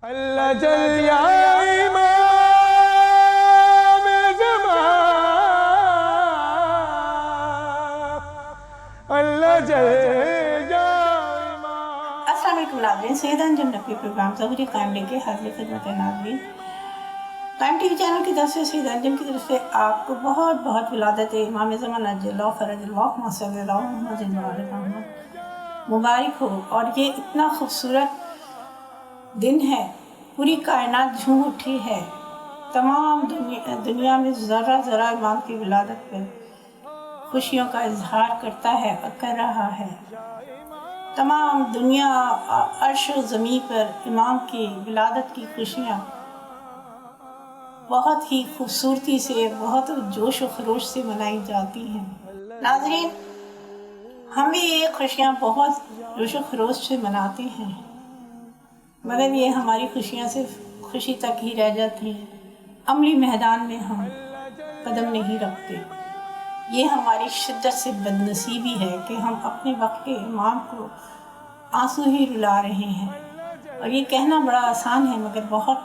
اللہ جل یا امام زمان، اللہ جل یا امام۔ السلام علیکم ناظرین، سید انجم نقوی پروگرام ظہوری قائم لے کے حاضر خدمت ناظرین۔ قائم ٹی وی چینل کی طرف سے سید انجم کی طرف سے آپ کو بہت بہت ولادت امام زمان عجل اللہ فرج اللہ صلی اللہ علیہ وسلم مبارک ہو۔ اور یہ اتنا خوبصورت دن ہے، پوری کائنات جھوم اٹھی ہے، تمام دنیا میں ذرہ ذرہ امام کی ولادت پر خوشیوں کا اظہار کرتا ہے اور کر رہا ہے۔ تمام دنیا عرش و زمین پر امام کی ولادت کی خوشیاں بہت ہی خوبصورتی سے، بہت جوش و خروش سے منائی جاتی ہیں۔ ناظرین، ہم بھی یہ خوشیاں بہت جوش و خروش سے مناتے ہیں، مگر یہ ہماری خوشیاں صرف خوشی تک ہی رہ جاتی ہیں، عملی میدان میں ہم قدم نہیں رکھتے۔ یہ ہماری شدت سے بدنصیبی ہے کہ ہم اپنے وقت کے امام کو آنسو ہی رلا رہے ہیں۔ اور یہ کہنا بڑا آسان ہے، مگر بہت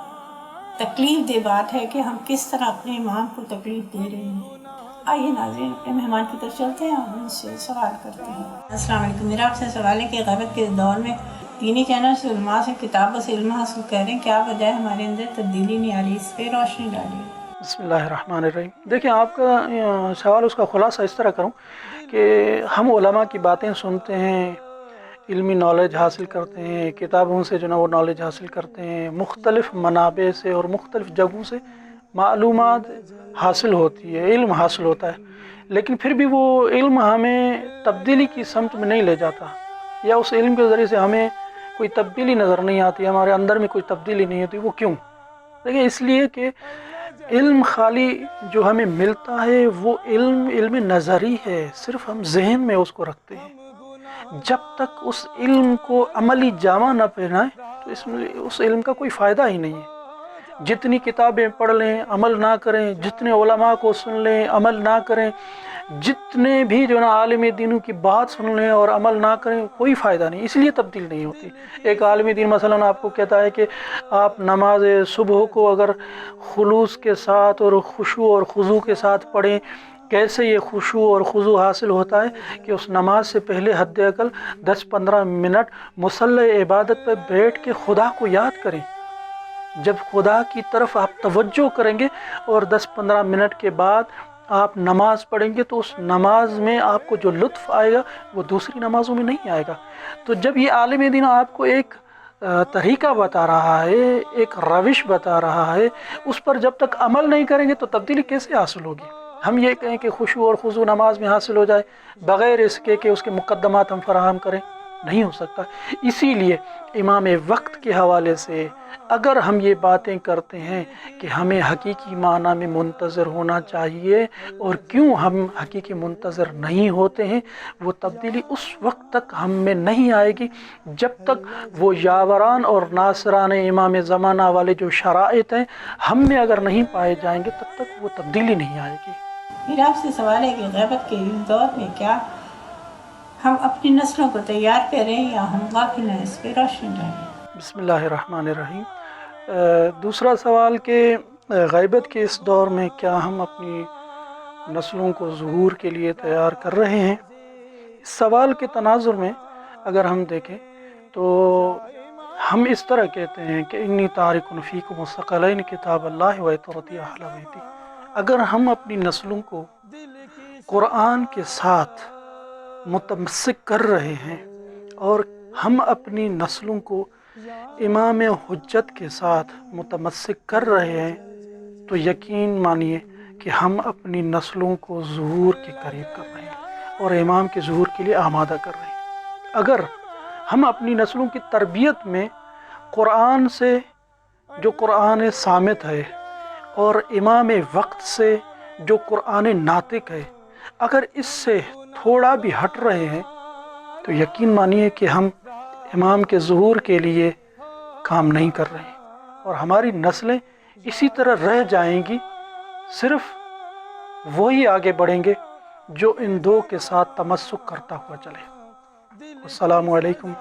تکلیف دہ بات ہے کہ ہم کس طرح اپنے امام کو تکلیف دے رہے ہیں۔ آئیے ناظرین، اپنے مہمان کی طرف چلتے ہیں اور ان سے سوال کرتے ہیں۔ السلام علیکم، میرا آپ سے سوال ہے کہ غیبت کے دور میں دینی چینل سے علماء سے کتابوں سے علم حاصل کر رہے ہیں، کیا وجہ ہے ہمارے اندر تبدیلی نہیں آ رہی؟ اس پہ روشنی ڈالیے۔ بسم اللہ الرحمن الرحیم۔ دیکھیں، آپ کا سوال، اس کا خلاصہ اس طرح کروں کہ ہم علماء کی باتیں سنتے ہیں، علمی نالج حاصل کرتے ہیں، کتابوں سے جو ہے وہ نالج حاصل کرتے ہیں، مختلف منابع سے اور مختلف جگہوں سے معلومات حاصل ہوتی ہے، علم حاصل ہوتا ہے، لیکن پھر بھی وہ علم ہمیں تبدیلی کی سمت میں نہیں لے جاتا، یا اس علم کے ذریعے سے ہمیں کوئی تبدیلی نظر نہیں آتی، ہمارے اندر میں کوئی تبدیلی نہیں ہوتی۔ وہ کیوں؟ دیکھیں، اس لیے کہ علم خالی جو ہمیں ملتا ہے وہ علم نظری ہے، صرف ہم ذہن میں اس کو رکھتے ہیں۔ جب تک اس علم کو عملی جامہ نہ پہنائیں تو اس علم کا کوئی فائدہ ہی نہیں ہے۔ جتنی کتابیں پڑھ لیں، عمل نہ کریں، جتنے علماء کو سن لیں، عمل نہ کریں، جتنے بھی جو نا عالم دینوں کی بات سن لیں اور عمل نہ کریں، کوئی فائدہ نہیں، اس لیے تبدیل نہیں ہوتی۔ ایک عالم دین مثلا آپ کو کہتا ہے کہ آپ نماز صبح کو اگر خلوص کے ساتھ اور خشوع اور خضوع کے ساتھ پڑھیں، کیسے یہ خشوع اور خضوع حاصل ہوتا ہے کہ اس نماز سے پہلے حد اقل 10-15 منٹ مصلی عبادت پہ بیٹھ کے خدا کو یاد کریں۔ جب خدا کی طرف آپ توجہ کریں گے اور 10-15 منٹ کے بعد آپ نماز پڑھیں گے تو اس نماز میں آپ کو جو لطف آئے گا وہ دوسری نمازوں میں نہیں آئے گا۔ تو جب یہ عالم دین آپ کو ایک طریقہ بتا رہا ہے، ایک روش بتا رہا ہے، اس پر جب تک عمل نہیں کریں گے تو تبدیلی کیسے حاصل ہوگی؟ ہم یہ کہیں کہ خشوع اور خضوع نماز میں حاصل ہو جائے بغیر اس کے کہ اس کے مقدمات ہم فراہم کریں، نہیں ہو سکتا۔ اسی لیے امام وقت کے حوالے سے اگر ہم یہ باتیں کرتے ہیں کہ ہمیں حقیقی معنی میں منتظر ہونا چاہیے اور کیوں ہم حقیقی منتظر نہیں ہوتے ہیں، وہ تبدیلی اس وقت تک ہم میں نہیں آئے گی جب تک وہ یاوران اور ناصران امام زمانہ والے جو شرائط ہیں ہم میں اگر نہیں پائے جائیں گے تب تک وہ تبدیلی نہیں آئے گی۔ میرا آپ سے سوال ہے کہ غیبت کے اس دور میں کیا ہم اپنی نسلوں کو تیار کریں یا ہم غافل ہیں؟ اس پہ روشنی ڈالیں۔ بسم اللہ الرحمن الرحیم۔ دوسرا سوال کہ غیبت کے اس دور میں کیا ہم اپنی نسلوں کو ظہور کے لیے تیار کر رہے ہیں؟ اس سوال کے تناظر میں اگر ہم دیکھیں تو ہم اس طرح کہتے ہیں کہ انی تارک فیکم الثقلین کتاب اللہ و اطرتی اہل بیتی۔ اگر ہم اپنی نسلوں کو قرآن کے ساتھ متمسک کر رہے ہیں اور ہم اپنی نسلوں کو امام حجت کے ساتھ متمسک کر رہے ہیں تو یقین مانیے کہ ہم اپنی نسلوں کو ظہور کے قریب کر رہے ہیں اور امام کے ظہور کے لیے آمادہ کر رہے ہیں۔ اگر ہم اپنی نسلوں کی تربیت میں قرآن سے جو قرآن صامت ہے اور امام وقت سے جو قرآن ناطق ہے، اگر اس سے تھوڑا بھی ہٹ رہے ہیں تو یقین مانیے کہ ہم امام کے ظہور کے لیے کام نہیں کر رہے ہیں اور ہماری نسلیں اسی طرح رہ جائیں گی۔ صرف وہی آگے بڑھیں گے جو ان دو کے ساتھ تمسک کرتا ہوا چلے۔ السلام علیکم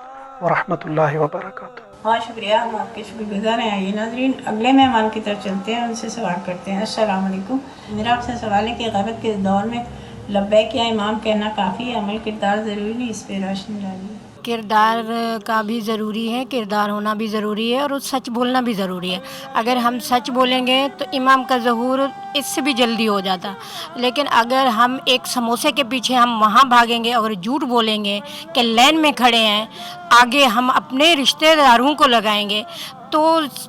ورحمۃ اللہ وبرکاتہ۔ बहुत शुक्रिया, हम आपके शुक्रगुजार हैं। आइए नाज़रीन, अगले मेहमान की तरफ चलते हैं, उनसे सवाल करते हैं। अस्सलाम वालेकुम। मेरा आपसे सवाल है कि ग़ैबत के दौर में लब्बैक या इमाम कहना काफ़ी है, अमल किरदार ज़रूरी नहीं, इस पर रोशनी डालिए। किरदार का भी ज़रूरी है, किरदार होना भी ज़रूरी है और सच बोलना भी ज़रूरी है। अगर हम सच बोलेंगे तो इमाम का ज़हूर इससे भी जल्दी हो जाता, लेकिन अगर हम एक समोसे के पीछे हम वहाँ भागेंगे और झूठ बोलेंगे कि लाइन में खड़े हैं, आगे हम अपने रिश्तेदारों को लगाएंगे, तो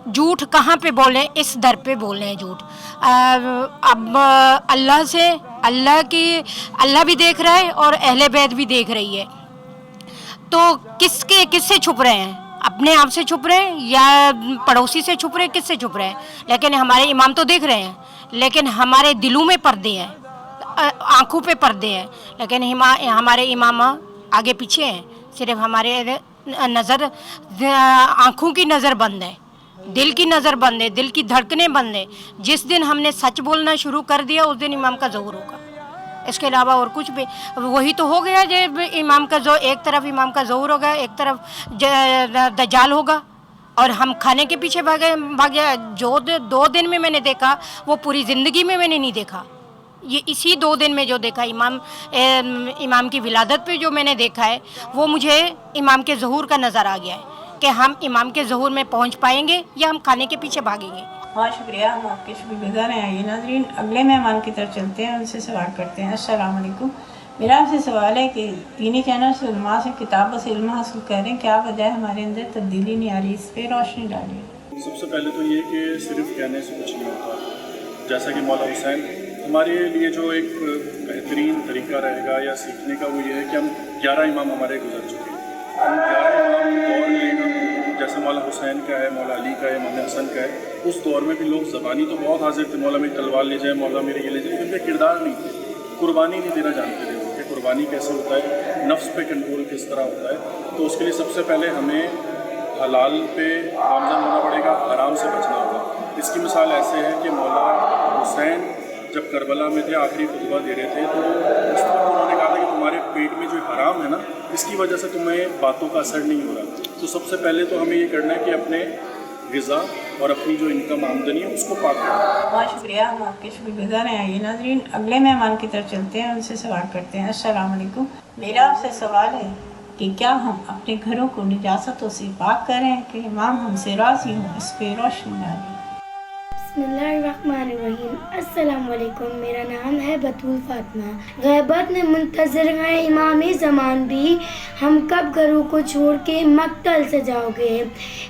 झूठ कहाँ पे बोलें, इस दर पे बोलें झूठ। अब अल्लाह भी देख रहा है और अहले बैत भी देख रही है, तो किससे छुप रहे हैं? अपने आप से छुप रहे हैं या पड़ोसी से छुप रहे हैं? किससे छुप रहे हैं? लेकिन हमारे इमाम तो देख रहे हैं, लेकिन हमारे दिलों में पर्दे हैं, आंखों पे पर्दे हैं, लेकिन हमारे इमाम आगे पीछे हैं। सिर्फ हमारे नज़र, आंखों की नज़र बंद है, दिल की नज़र बंद है, दिल की धड़कनें बंद है। जिस दिन हमने सच बोलना शुरू कर दिया उस दिन इमाम का ज़हूर होगा, इसके अलावा और कुछ भी। वही तो हो गया जब इमाम का एक तरफ इमाम का ज़हूर होगा, एक तरफ दज्जाल होगा, और हम खाने के पीछे भागे। जो 2 दिन में मैंने देखा वो पूरी ज़िंदगी में मैंने नहीं देखा। ये इसी 2 दिन में जो देखा, इमाम की विलादत पे जो मैंने देखा है, वो मुझे इमाम के ज़हूर का नज़र आ गया है कि हम इमाम के ज़हूर में पहुंच पाएंगे या हम खाने के पीछे भागेंगे। बहुत शुक्रिया, हम आपके शुक्रगुजार हैं। आइए नाज़रीन, अगले मेहमान की तरफ चलते हैं, उनसे सवाल करते हैं। अस्सलाम वालेकुम। मेरा आपसे सवाल है कि दीनी चैनल से उलमा से किताबों से इल्म हासिल करें, क्या वजह है हमारे अंदर तब्दीली नहीं आ रही, इस पर रोशनी डालिए। सबसे पहले तो ये कि सिर्फ कहने से कुछ नहीं होता। जैसा कि मौला हुसैन, हमारे लिए जो एक बेहतरीन तरीका रहेगा या सीखने का, वो ये है कि हम 11 इमाम हमारे गुजर चुके हैं, हम 11 इमाम दौर लेना, जैसे मौला हुसैन का है, मौला अली का है, मौला हसन का है। उस दौर में भी लोग ज़बानी तो बहुत हाजिर थे, मौला मेरी तलवार ले जाए, मौला मेरे ये ले जाए, लेकिन उनके किरदार नहीं थे, कुर्बानी नहीं देना जानते थे कि कुर्बानी कैसे होता है, नफ्स पे कंट्रोल किस तरह होता है। तो उसके लिए सबसे पहले हमें हलाल पे गामज़न होना पड़ेगा, हराम से बचना होगा। इसकी मिसाल ऐसे है कि मौला हुसैन जब करबला में थे, आखिरी खुतबा दे रहे थे, तो उस वक्त उन्होंने कहा था कि तुम्हारे पेट में जो हराम है ना, इसकी वजह से तुम्हें बातों का असर नहीं हो रहा। तो सबसे पहले तो हमें ये करना है कि अपने ग़िज़ा और अपनी जो इनकम आमदनी है उसको पाक करना। बहुत शुक्रिया, हम आपके शुक्रगुजार हैं। आइए नाज़रीन, अगले मेहमान की तरफ चलते हैं, उनसे सवाल करते हैं। अस्सलाम वालेकुम। मेरा आपसे सवाल है कि क्या हम अपने घरों को निजासतों से पाक करें कि इमाम हमसे राज़ी हों, इस पर रोशनी डालें। बिस्मिल्लाहिर्रहमानिर्रहीम। अस्सलाम वालेकुम। मेरा नाम है बतूल फातिमा। ग़ैबत में मुंतज़िर हैं इमाम ज़मान भी, हम कब घरों को छोड़ के मक्तल से जाओगे।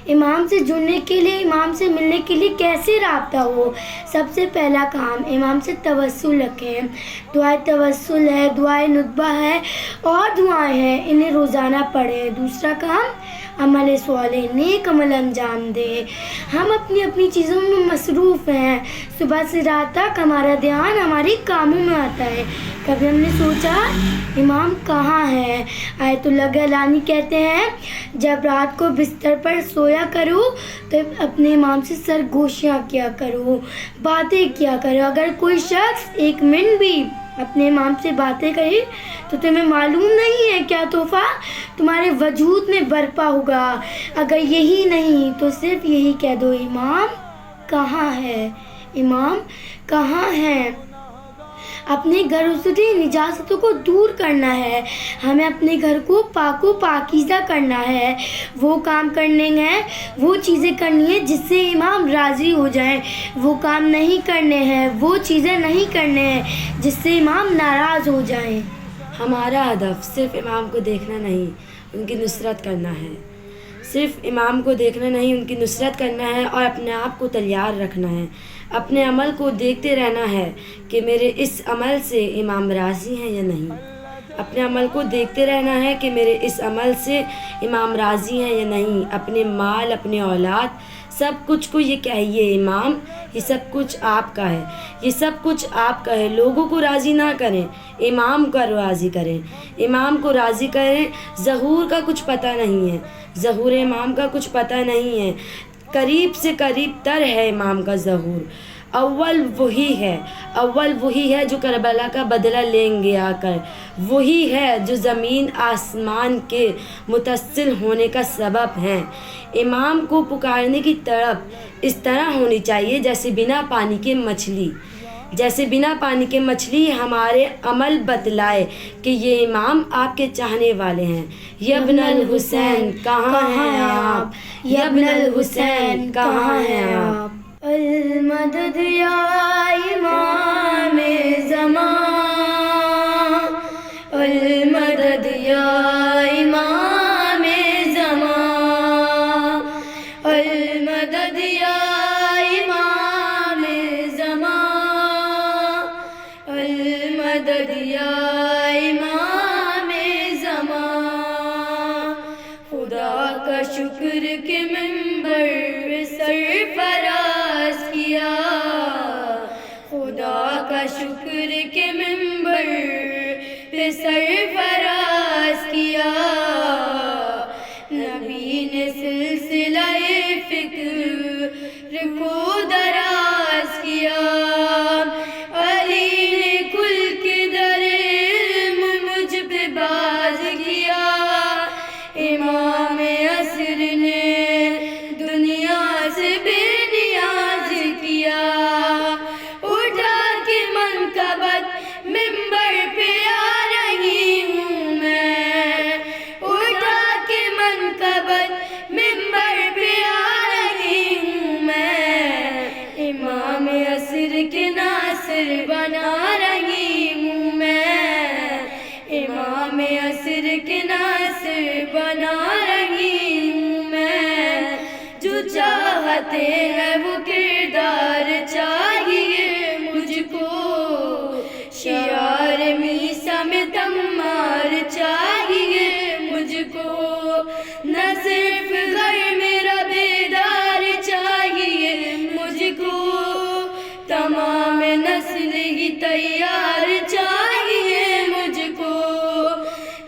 इमाम से जुड़ने के लिए, इमाम से मिलने के लिए कैसे राब्ता हो? सबसे पहला काम, इमाम से तवस्सुल रखें। दुआए तवस्सुल है, दुआए नुतबा है और दुआएं हैं, इन्हें रोज़ाना पढ़ें। दूसरा काम, अमल स्वालिह, नेक अमल अंजाम दे। हम अपनी अपनी चीज़ों में मसरूफ़ हैं, सुबह से रात तक हमारा ध्यान हमारे कामों में आता है। कभी हमने सोचा इमाम कहाँ है? आयतुल्लाह गलानी कहते हैं, जब रात को बिस्तर पर सोया करो तो अपने इमाम से सरगोशियाँ किया करो, बातें किया करो। अगर कोई शख्स 1 मिनट भी अपने इमाम से बातें करे तो तुम्हें मालूम नहीं है क्या तोहफा तुम्हारे वजूद में बरपा होगा। अगर यही नहीं तो सिर्फ यही कह दो, इमाम कहाँ है, इमाम कहाँ है। अपने घरों से निजासतों को दूर करना है। हमें अपने घर को पाकीज़ा करना है। वो काम करने हैं, वो चीज़ें करनी है जिससे इमाम राज़ी हो जाए। वो काम नहीं करने हैं, वो चीज़ें नहीं करने हैं जिससे इमाम नाराज़ हो जाए। हमारा हदफ सिर्फ़ इमाम को देखना नहीं, उनकी नुसरत करना है। सिर्फ़ इमाम को देखना नहीं, उनकी नुसरत करना है और अपने आप को तैयार रखना है। अपने अमल को देखते रहना है कि मेरे इस अमल से इमाम राज़ी हैं या नहीं। अपने अमल को देखते रहना है कि मेरे इस अमल से इमाम राज़ी हैं या नहीं। अपने माल, अपने औलाद, सब कुछ को ये कहिए, इमाम ये सब कुछ आपका है, ये सब कुछ आपका है। लोगों को राज़ी ना करें, इमाम को राज़ी करें, इमाम को राज़ी करें। ज़हूर का कुछ पता नहीं है, ज़हूर इमाम का कुछ पता नहीं है। करीब से करीब तर है इमाम का ज़हूर। اول وہی ہے جو کربلا کا بدلہ لیں گے آ کر، وہی ہے جو زمین آسمان کے متصل ہونے کا سبب ہیں۔ امام کو پکارنے کی تڑپ اس طرح ہونی چاہیے جیسے بنا پانی کے مچھلی ہمارے عمل بتلائے کہ یہ امام آپ کے چاہنے والے ہیں۔ یبن الحسین کہاں ہیں آپ، یبن الحسین کہاں ہیں آپ۔ المدد یا امام زمان، المدد یا امام زمان، المدد یا امام زمان، المدد یا امام زمان۔ خدا کا شکر کہ منبر پہ سرفراز کیا، خدا کا شکر کہ منبر پہ سرفراز کیا، نبی نے سلسلہ فکر کو دراز کیا، علی نے کل کے در علم مجھ پہ باز کیا، امام عصر نے دنیا سے بے نیاز کیا، اٹھا کے منقبت ممبر پہ آ رہی ہوں میں، اٹھا کے منقبت ممبر پہ آ رہی ہوں میں، امام عصر کے ناصر بنا رہی ہوں میں، امام عصر کے ناصر بنا رہی ہوں میں، جو چاہتے ہیں وہ کردار چاہیے مجھ کو، شعار میسا میں تمار چاہیے مجھ کو، نہ صرف گھر میرا بیدار چاہیے مجھ کو، تمام نسل ہی تیار چاہیے مجھ کو،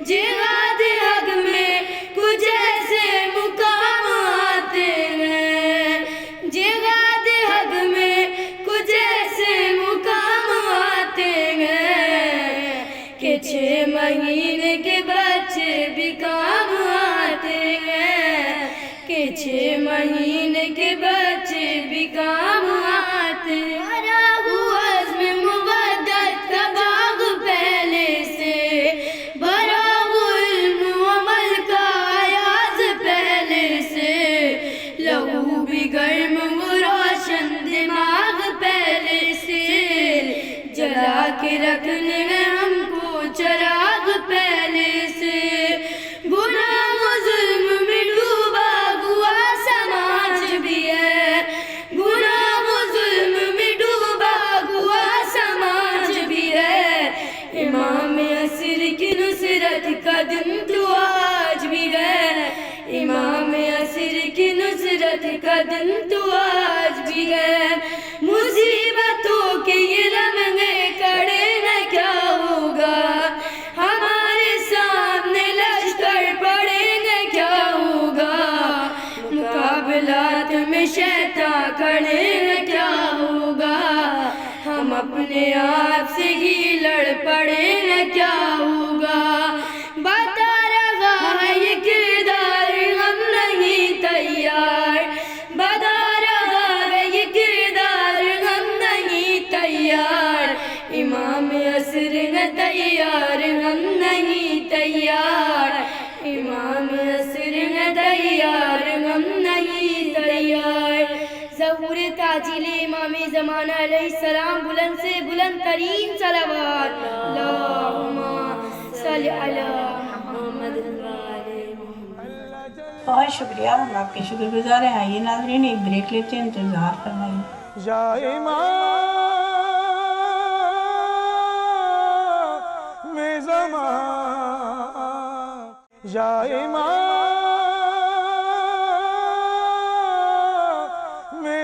جہاد حق میں کچھ ایسے مقام آتے ہیں، جہاد حق میں کچھ ایسے مقام آتے ہیں کہ 6 مہینے کے بچے بھی کام آتے ہیں، کہ 6 مہینے کے بچے بھی کام آتے ہیں۔ عزم مودت کا باغ پہلے سے، بھرا علم عمل کا آیاز پہلے سے، لہو بھی گرم و روشن دماغ پہلے سے، جلا کے رکھنے ہیں ہم کو چراغ پہلے سے، گناہ و ظلم میں ڈوبا ہوا سماج بھی ہے، گناہ و ظلم میں ڈوبا ہوا سماج بھی ہے، امام عصر کی نصرت کا دن تو آج بھی ہے، امام عصر کی نصرت کا دن تو آج بھی ہے، مصیبتوں کے یہ لمحے کڑے نہ کیا ہوگا، ہمارے سامنے لشکر پڑے نہ کیا ہوگا، مقابلات میں شیطان کھڑے نہ کیا ہوگا، ہم اپنے آپ سے ہی لڑ پڑے نہ کیا ہوگا، بتا رہا ہے یہ کردار ہم نہیں تیار، بتا رہا ہے یہ کردار ہم نہیں تیار، امام عصر ہے تیار ہم نہیں تیار، امام عصر ہے تیار ہم نہیں تیار۔ ظہور تعجیل امام زمانہ علیہ السلام، بلند سے بلند ترین صلوات، اللہم صلی علی محمد وعلی محمد۔ بہت شکریہ، ہم آپ کے شکر گزار ہیں۔ آئیے ناظرین ایک بریک لیتے ہیں، انتظار فرمائیے۔ یا امام زمان، یا امام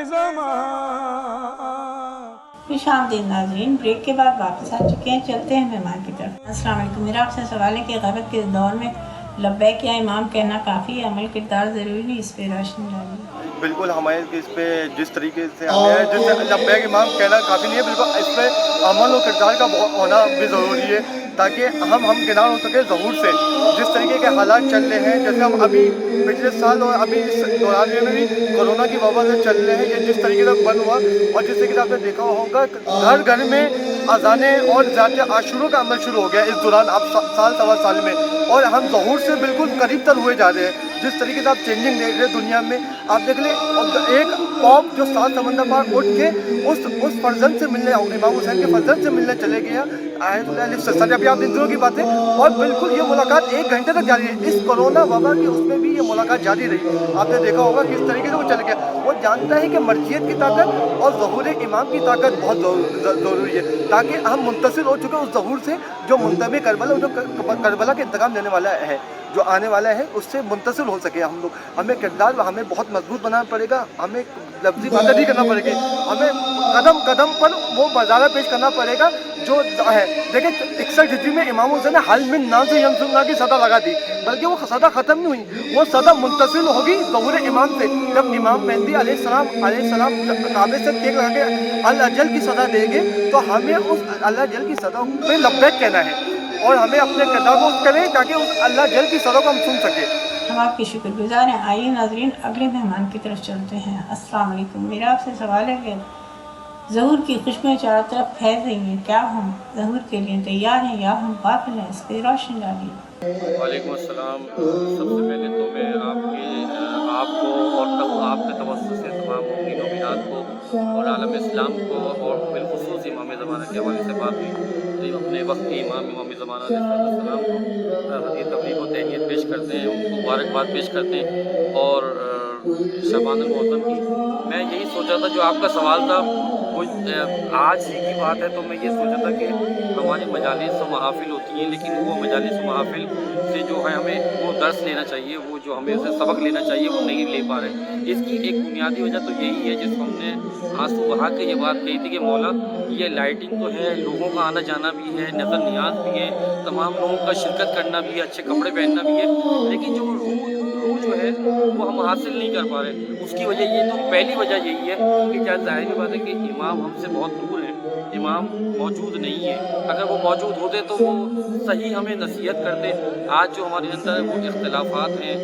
زمان۔ خوش آمدید ناظرین، بریک کے بعد واپس آ چکے ہیں، چلتے ہیں مہمان کی طرف۔ السلام علیکم، میرا آپ سے سوال ہے کہ غیبت کے دور میں لبیک یا امام کہنا کافی ہے، عمل کردار ضروری نہیں، اس پہ روشنی ڈالیے۔ बिल्कुल हमारे इस पे जिस तरीके से हमें जिस लब्बैक इमाम कहना काफ़ी नहीं है, बिल्कुल इस पे अमल और किरदार का होना भी ज़रूरी है, ताकि हम किनार हो सके ज़हूर से। जिस तरीके के हालात चल रहे हैं, जैसे हम अभी पिछले साल और अभी इस दौरान में भी कोरोना की वबा से चल रहे हैं, ये जिस तरीके से बंद हुआ, और जिस तरीके से आपने देखा होगा घर घर में अजाने और ज़ात आशुरों का अमल शुरू हो गया इस दौरान, आप साल सवा साल में, और हम ज़हूर से बिल्कुल करीब तर हुए जा रहे हैं। जिस तरीके से आप चेंजिंग देख रहे हैं दुनिया में, आप देख लें एक कौम जो 7 समंदर पार उठ के उस फर्जंद से मिलने, इमाम हुसैन के फर्जंद से मिलने चले गया, आयतुल्लाह अभी आप इन दिनों की बातें, और बिल्कुल ये मुलाकात 1 घंटे तक जारी है। इस कोरोना वबा की उसमें भी ये मुलाकात जारी रही। आपने देखा होगा किस तरीके से वो चल गया। वो जानता है कि मर्जियत की ताकत और ज़हूर इमाम की ताकत बहुत ज़रूरी है, ताकि हम मुंतसिर हो चुके उस ज़हूर से जो मुंतमे करबला, जो करबला के इंतकाम देने वाला है, जो आने वाला है, उससे मुंतसिर हो सके हम लोग। हमें किरदार हमें बहुत मजबूत बनाना पड़ेगा, हमें लफ्ज़ी बातें नहीं करना पड़ेगी, हमें कदम कदम पर वो मज़ारा पेश करना पड़ेगा जो है। देखिए 61 हिजरी में इमाम हुसैन ने हल मिन ना से यमसुन्ना की सदा लगा दी, बल्कि वो सदा ख़त्म नहीं हुई, वो सदा मुंतसिल होगी ज़हूर इमाम से। जब इमाम मेहदी अलैहिस्सलाम काबे से तेग लगा के अल अजल की सदा देंगे, तो हमें उस अल अजल की सदा पे लब्बैक कहना है, और हमें अपने किरदार को करें ताकि उस अल्लाह जल की सदा को हम सुन सकें। हम आपके शुक्रगुजार हैं। आइए नाज़रीन, अगले मेहमान की तरफ चलते हैं। अस्सलाम वालेकुम। मेरा आपसे सवाल है कि ज़हूर की खुशबुएं चारों तरफ फैल रही हैं, क्या हम ज़हूर के लिए तैयार हैं या हम गाफिल हैं? इस पर रोशनी डालिए। वालेकुम अस्सलाम। सबसे पहले तो मैं आपको और तब आपके तवज्जुह से तमाम मुमिनीन व मुमिनात को और आलम इस्लाम को और बिलखुसूस इमाम ज़माना के हवाले से बात हुई, तो अपने वक्त के इमाम ज़माना अलैहिस्सलाम को हदीय तबलीग व तहनीत पेश करते हैं, उनको मुबारकबाद पेश करते हैं। और शबानुल मोहतम की मैं यही सोचा था, जो आपका सवाल था वो आज ही की बात है, तो मैं ये सोचा था कि हमारी मजालिस व महफिल होती हैं, लेकिन वो मजालिस व महफिल से जो है हमें वो दर्स लेना चाहिए, वो जो हमें उसे सबक लेना चाहिए, वो नहीं ले पा रहे। इसकी एक बुनियादी वजह तो यही है, जिसको हमने आंसू बहा के ये बात कही थी कि मौला ये लाइटिंग तो है, लोगों का आना जाना भी है, नज़र नियाज भी है, तमाम लोगों का शिरकत करना भी है, अच्छे कपड़े पहनना भी है, लेकिन जो रूह जो है वो हम हासिल नहीं कर पा रहे। उसकी वजह ये तो पहली वजह यही है कि क्या ज़ाहिर बात है कि इमाम हमसे बहुत दूर है, इमाम मौजूद नहीं है। अगर वो मौजूद होते तो वो सही हमें नसीहत करते। आज जो हमारे अंदर वो इख्तिलाफ़ात हैं,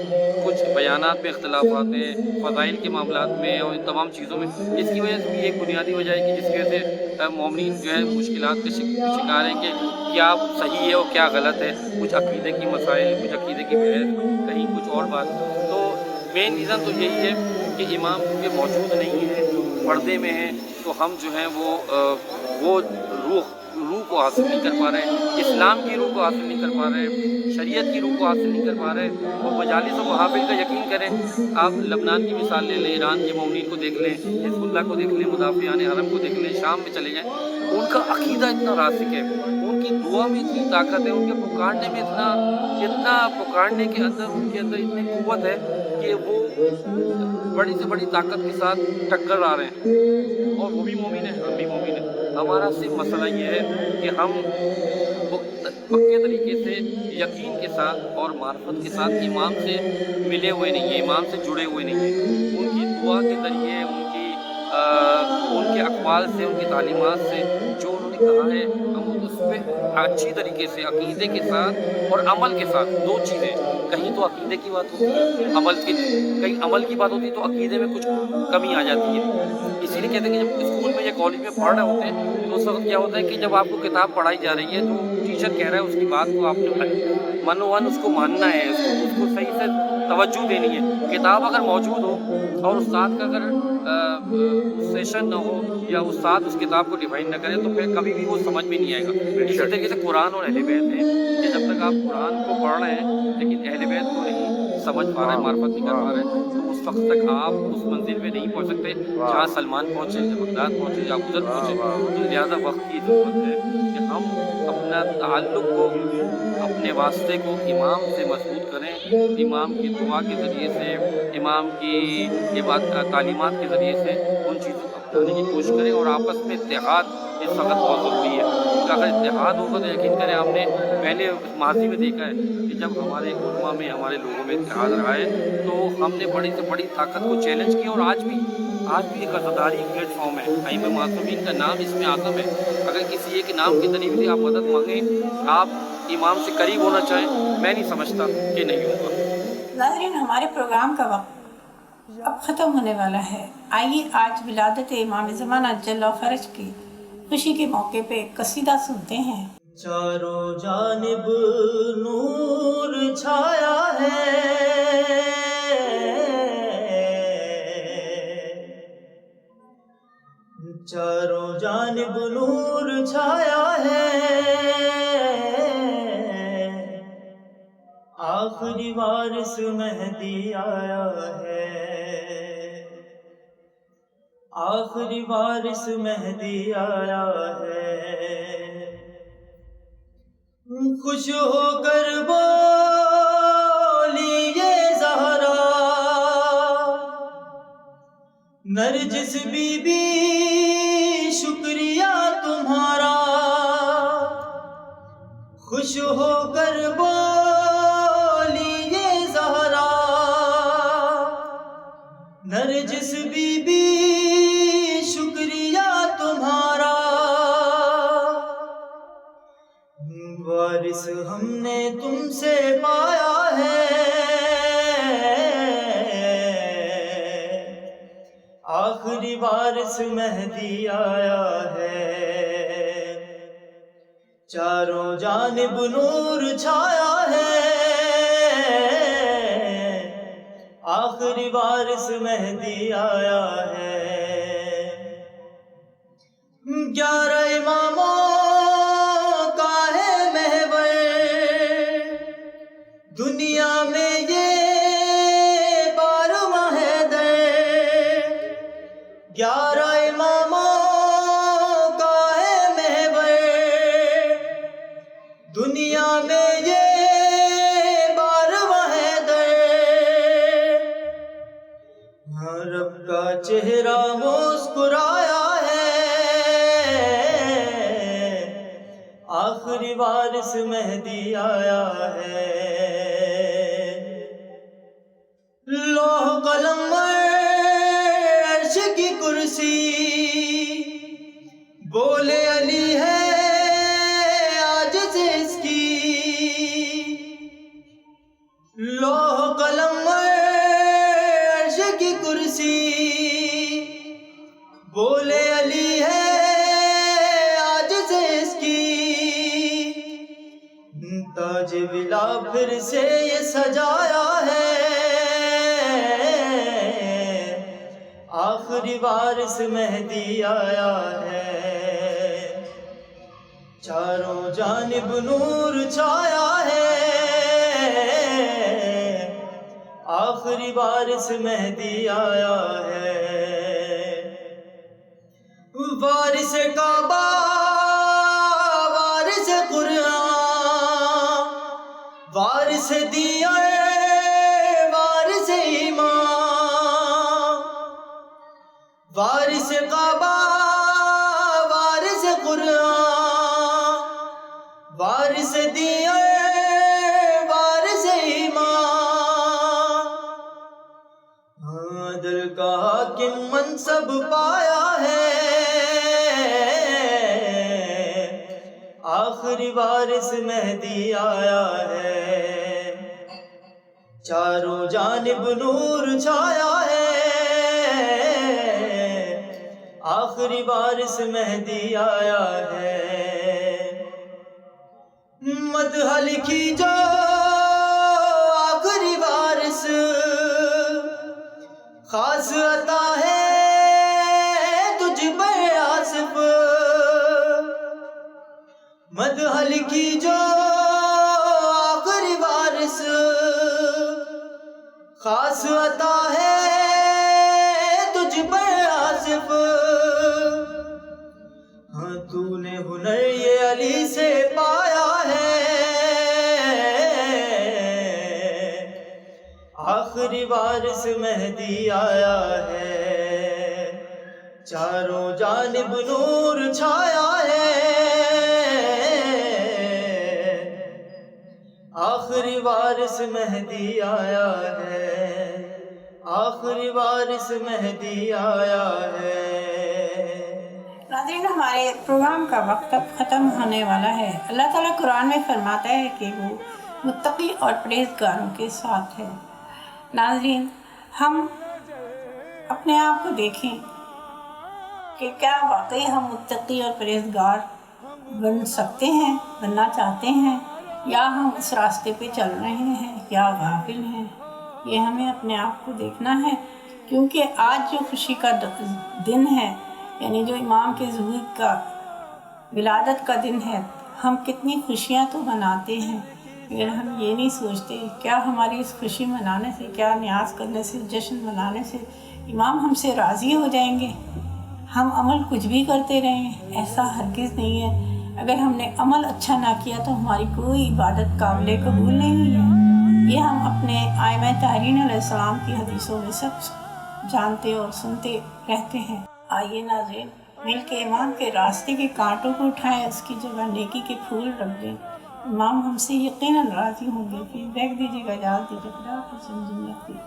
कुछ बयानात में इख्तिलाफ़ात हैं, फ़ज़ाइल के मामलात में और इन तमाम चीज़ों में, इसकी वजह से भी एक बुनियादी वजह है कि जिसकी वजह से मोमिनीन जो है मुश्किलात के शिकार हैं कि क्या सही है और क्या गलत है। कुछ अक़ीदे की मसाइल, कुछ अक़ीदे की बहस, कहीं कुछ और बात। तो मेन रीज़न तो यही है कि इमाम क्योंकि मौजूद नहीं है, पर्दे में है, तो हम जो हैं वो रूह को हासिल नहीं कर पा रहे, इस्लाम की रूह को हासिल नहीं कर पा रहे, शरीयत की रूह को हासिल नहीं कर पा रहे। और मजालिस व महाफिल का यकीन करें, आप लबनान की मिसाल ले लें, ईरान के मोमिनीन को देख लें, हिज़्बुल्लाह को देख लें, मुदाफ़िआन हरम को देख लें, शाम में चले जाएँ, उनका अक़ीदा इतना रासिक है, उनकी दुआ में इतनी ताकत है, उनके पुकारने में इतना पुकारने के अंदर उनके अंदर इतनी क़ुव्वत है कि वो बड़ी से बड़ी ताकत के साथ टक्कर आ रहे हैं, और वो भी मोमिन है, हम भी मोमिन हैं। हमारा सिर्फ मसला ये है कि हम पक्के तरीके से यकीन के साथ और मार्फत के साथ इमाम से मिले हुए नहीं हैं, इमाम से जुड़े हुए नहीं हैं। उनकी दुआ के ज़रिए, उनके अक़वाल से, उनकी तालीमात से जो उन्होंने कहा है, हम उस पर अच्छी तरीके से अक़ीदे के साथ और अमल के साथ, दो चीज़ें, कहीं तो अक़ीदे की बात होती है, कहीं अमल की बात होती है, तो अक़ीदे में कुछ कमी आ जाती है। इसीलिए कहते हैं कि जब स्कूल में या कॉलेज में पढ़ रहे होते हैं, तो उस वक्त क्या होता है कि जब आपको किताब पढ़ाई जा रही है, तो टीचर कह रहा है, उसकी बात को आपने मनोवन उसको मानना है, उसको सही से तवज्जो देनी है। किताब अगर मौजूद हो और उस्ताद का अगर सेशन ना हो या उस्ताद उस किताब को डिफाइन ना करे, तो फिर कभी भी वो समझ में नहीं आएगा। इसी तरीके से कुरान और अहले बैत है कि जब तक आप कुरान को पढ़ रहे हैं लेकिन अहले बैत को नहीं समझ पा रहे, मार्फत नहीं कर पा रहे, तो उस वक्त तक आप उस मंजिल में नहीं पहुंच सकते जहाँ सलमान पहुँचे, जब बगदाद पहुँचे, या अबूज़र पहुँचे। तो लिहाजा वक्त की ज़रूरत है कि हम अपना ताल्लुक़ को, अपने वास्ते को इमाम से मजबूत करें, इमाम की दुआ के ज़रिए से, इमाम की तालीमात के ज़रिए से उन चीज़ों को अपनाने की कोशिश करें, और आपस में इत्तेहाद इस वक्त बहुत ज़रूरी है। कि अगर इत्तेहाद होगा तो यकीन करें, हमने पहले माजी में देखा है कि जब हमारे उलमा में, हमारे लोगों में इत्तेहाद रहा है तो हमने बड़ी से बड़ी ताकत को चैलेंज किया। और आज भी एक अज़ादारी प्लेटफॉर्म है, अइम्मा मासूमीन का नाम इसमें आज़म है। अगर किसी एक इनाम के तरीके से आप मदद मांगें, आप इमाम से करीब होना चाहें, मैं नहीं समझता कि नहीं होगा। नाज़रीन, हमारे प्रोग्राम का वक्त अब ख़त्म होने वाला है। आइए आज विलादत इमाम ज़माना अज्जल फ़रज की खुशी के मौके पे एक कसीदा सुनते हैं। चारों जानिब नूर छाया है, चारों जानिब नूर छाया है, आखिरी वारिस मेहदी आया है, आखिरी वारिस मेहदी आया है। खुश होकर बोली ये ज़हरा, नरजिस बीबी शुक्रिया तुम्हारा। खुश होकर बोली ये ज़हरा, नरजिस बीबी शुक्रिया तुम्हारा। वारिस हमने तुमसे पाया है, आखिरी वारिस मेहदी आया है, चारों जानिब नूर छाया है, आखिरी वारिस मेहदी आया है। 11 इमामों का है महवर, दुनिया में ये 12वां हैदर। 11 इमामों का है महवर, दुनिया में ये 12वां हैदर। रब का चेहरा मुस्कुराया है, आखिरी वारिस मेहदी आया है। लौह कलम अर्श की कुर्सी, बोले अली है आज से इसकी। लौह कलम अर्श की कुर्सी, बोले अली है आज से इसकी। ताज विला फिर से ये सजाया है, आखिरी वारिस मेहदी आया है, चारों जानिब नूर छाया है, आखिरी वारिस मेहदी आया है। वारिस काबा, वारिस कुरान, वारिस दिया, वारिस ईमान। वारिस काबा, वारिस कुरान, वारिस दिया, वारिस ईमान। आदल का हाकिम मनसब पाया है, आखिरी वारिस मेहदी आया है, चारों जानिब नूर छाया है, आखिरी वारिस मेहदी आया है। मदह लिखी जो आखिरी वारिस, खास अता है तुझ पर आसिफ। मदह लिखी जो आखिरी वारिस, खास अता है तुझ पर आसिफ। हाँ तूने हुनर ये अली से पाया है, आखिरी वारिस मेहदी आया है, चारों जानिब नूर छाया है, आखिरी वारिस महदी आया है, आखिरी वारिस महदी आया है। नाज़रीन, हमारे प्रोग्राम का वक्त अब ख़त्म होने वाला है। अल्लाह ताला कुरान में फरमाता है कि वो मुत्तकी और परहेज़गारों के साथ है। नाज़रीन, हम अपने आप को देखें कि क्या वाकई हम मुत्तकी और परहेज़गार बन सकते हैं, बनना चाहते हैं, या हम उस रास्ते पे चल रहे हैं या गाफिल हैं। ये हमें अपने आप को देखना है, क्योंकि आज जो खुशी का दिन है, यानी जो इमाम के ज़ुहूर का विलादत का दिन है, हम कितनी खुशियाँ तो मनाते हैं, मगर हम ये नहीं सोचते क्या हमारी इस खुशी मनाने से, क्या न्याज करने से, जश्न मनाने से इमाम हमसे राज़ी हो जाएंगे। हम अमल कुछ भी करते रहें, ऐसा हरगिज़ नहीं है। अगर हमने अमल अच्छा ना किया तो हमारी कोई इबादत काबिल कबूल नहीं है। ये हम अपने आइमा तारीन अलैहिस्सलाम की हदीसों में सब जानते और सुनते रहते हैं। आइए नाज़रीन, मिल के इमाम के रास्ते के कांटों को उठाएं, उसकी जगह नेकी के फूल रख दें। इमाम हमसे यकीनन राज़ी होंगे। फीडबैक दीजिएगा, इजाज़त दीजिए। खुदा हाफ़िज़।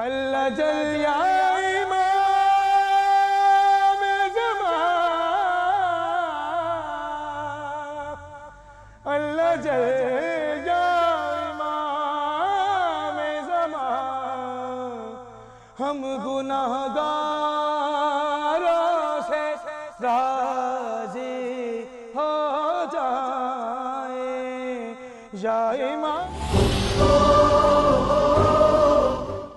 अल्लाह जल या इमाम अल्लाह जल या इमाम ज़मान, हम गुनाहगारों से राज़ी हो जाए या इमाम।